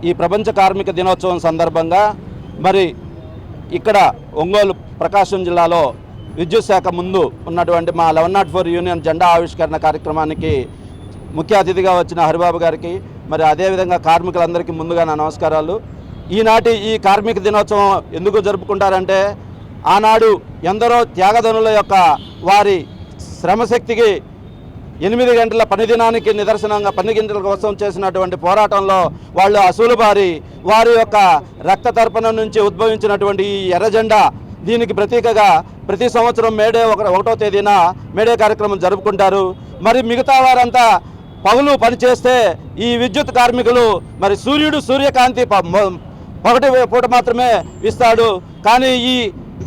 ఈ ప్రపంచ కార్మిక దినోత్సవం సందర్భంగా మరి ఇక్కడ ఒంగోలు ప్రకాశం జిల్లాలో విద్యుత్ శాఖ ముందు ఉన్నటువంటి మా 1104 యూనియన్ జెండా ఆవిష్కరణ కార్యక్రమానికి ముఖ్య అతిథిగా వచ్చిన హరిబాబు గారికి మరి అదేవిధంగా కార్మికులందరికీ ముందుగా నా నమస్కారాలు. ఈనాటి ఈ కార్మిక దినోత్సవం ఎందుకు జరుపుకుంటారంటే ఆనాడు ఎందరో త్యాగధనుల యొక్క వారి శ్రమశక్తికి 8 గంటల పనిదినానికి నిదర్శనంగా 10 గంటల కోసం చేసినటువంటి పోరాటంలో వాళ్ళు అసూలు బారి వారి యొక్క రక్త తర్పణం నుంచి ఉద్భవించినటువంటి ఈ ఎర్ర జెండా దీనికి ప్రతీకగా ప్రతి సంవత్సరం మేడే 1వ తేదీన మేడే కార్యక్రమం జరుపుకుంటారు. మరి మిగతా వారంతా పగులు పనిచేస్తే ఈ విద్యుత్ కార్మికులు మరి సూర్యకాంతి పగటి పూట మాత్రమే ఇస్తాడు. కానీ ఈ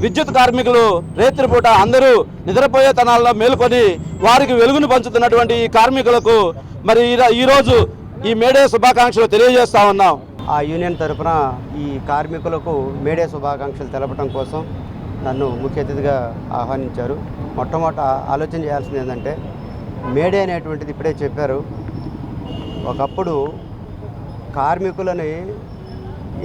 విద్యుత్ కార్మికులు రాత్రిపూట అందరూ నిద్రపోయే తనాల్లో మేలుకొని వారికి వెలుగును పంచుతున్నటువంటి ఈ కార్మికులకు మరి ఈరోజు ఈ మేడే శుభాకాంక్షలు తెలియజేస్తా ఉన్నాం. ఆ యూనియన్ తరఫున ఈ కార్మికులకు మేడే శుభాకాంక్షలు తెలపడం కోసం నన్ను ముఖ్య అతిథిగా ఆహ్వానించారు. మొట్టమొదట ఆలోచన చేయాల్సింది ఏంటంటే మేడే అనేటువంటిది ఇప్పుడే చెప్పారు. ఒకప్పుడు కార్మికులని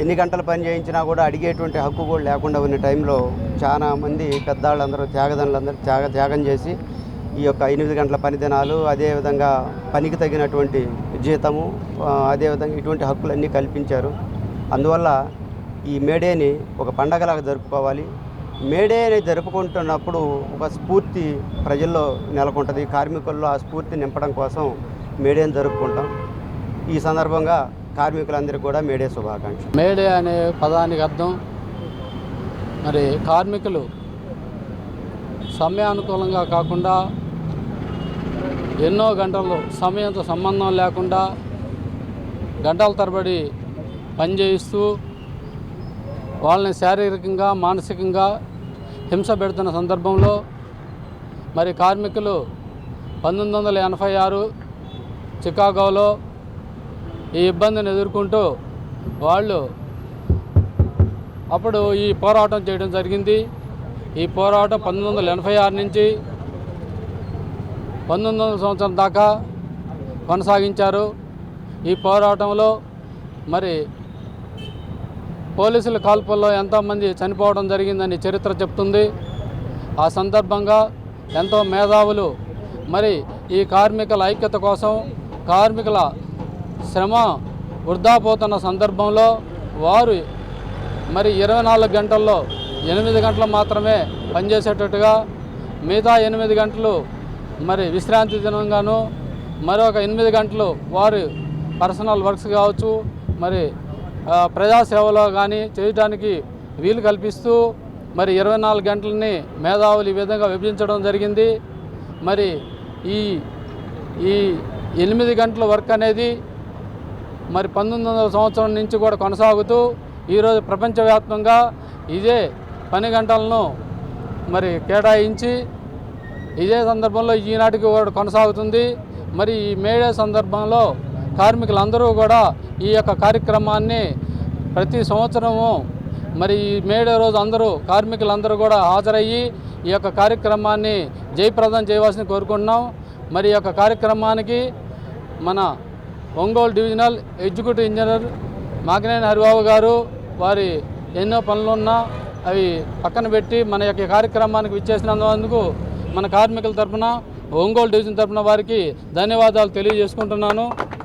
ఎన్ని గంటలు పని చేయించినా కూడా అడిగేటువంటి హక్కు కూడా లేకుండా ఉన్న టైంలో చాలామంది పెద్దవాళ్ళందరూ త్యాగదనులందరూ త్యాగం చేసి ఈ యొక్క 8 గంటల పని దినాలు, అదేవిధంగా పనికి తగినటువంటి జీతము, అదేవిధంగా ఇటువంటి హక్కులన్నీ కల్పించారు. అందువల్ల ఈ మేడేని ఒక పండగలాగా జరుపుకోవాలి. మేడేని జరుపుకుంటున్నప్పుడు ఒక స్ఫూర్తి ప్రజల్లో నెలకొంటుంది. కార్మికుల్లో ఆ స్ఫూర్తి నింపడం కోసం మేడేని జరుపుకుంటాం. ఈ సందర్భంగా కార్మికులందరికీ కూడా మేడే శుభాకాంక్షలు. మేడే అనే పదానికి అర్థం మరి కార్మికులు సమయానుకూలంగా కాకుండా ఎన్నో గంటలు సమయంతో సంబంధం లేకుండా గంటల తరబడి పనిచేయిస్తూ వాళ్ళని శారీరకంగా మానసికంగా హింస పెడుతున్న సందర్భంలో మరి కార్మికులు 1986 చికాగోలో ఈ ఇబ్బందిని ఎదుర్కొంటూ వాళ్ళు అప్పుడు ఈ పోరాటం చేయడం జరిగింది. ఈ పోరాటం 1986 నుంచి 1900 సంవత్సరం దాకా కొనసాగించారు. ఈ పోరాటంలో మరి పోలీసుల కాల్పుల్లో ఎంతోమంది చనిపోవడం జరిగిందని చరిత్ర చెప్తుంది. ఆ సందర్భంగా ఎంతో మేధావులు మరి ఈ కార్మికుల ఐక్యత కోసం కార్మికుల శ్రమ వృధా పోతున్న సందర్భంలో వారు మరి 24 గంటల్లో 8 గంటలు మాత్రమే పనిచేసేటట్టుగా మిగతా 8 గంటలు మరి విశ్రాంతి దినంగాను మరొక 8 గంటలు వారు పర్సనల్ వర్క్స్ కావచ్చు మరి ప్రజాసేవలో కానీ చేయడానికి వీలు కల్పిస్తూ మరి 24 గంటలని మేధావులు ఈ విధంగా విభజించడం జరిగింది. మరి ఈ 8 గంటల వర్క్ అనేది మరి 1900 సంవత్సరం నుంచి కూడా కొనసాగుతూ ఈరోజు ప్రపంచవ్యాప్తంగా ఇదే పని గంటలను మరి కేటాయించి ఇదే సందర్భంలో ఈనాటికి కూడా కొనసాగుతుంది. మరి ఈ మేడే సందర్భంలో కార్మికులందరూ కూడా ఈ యొక్క కార్యక్రమాన్ని ప్రతి సంవత్సరము మరి ఈ మేడే రోజు అందరూ కార్మికులందరూ కూడా హాజరయ్యి ఈ యొక్క కార్యక్రమాన్ని జయప్రదం చేయవలసింది కోరుకుంటున్నాం. మరి ఈ యొక్క కార్యక్రమానికి మన Ongole divisional executive engineer Makineni Haribabu గారు వారి ఎన్నో పనులున్నా అవి పక్కన పెట్టి మన యొక్క కార్యక్రమానికి విచ్చేసినందుకు మన కార్మికుల తరఫున ఒంగోలు డివిజన్ తరఫున వారికి ధన్యవాదాలు తెలియజేసుకుంటున్నాను.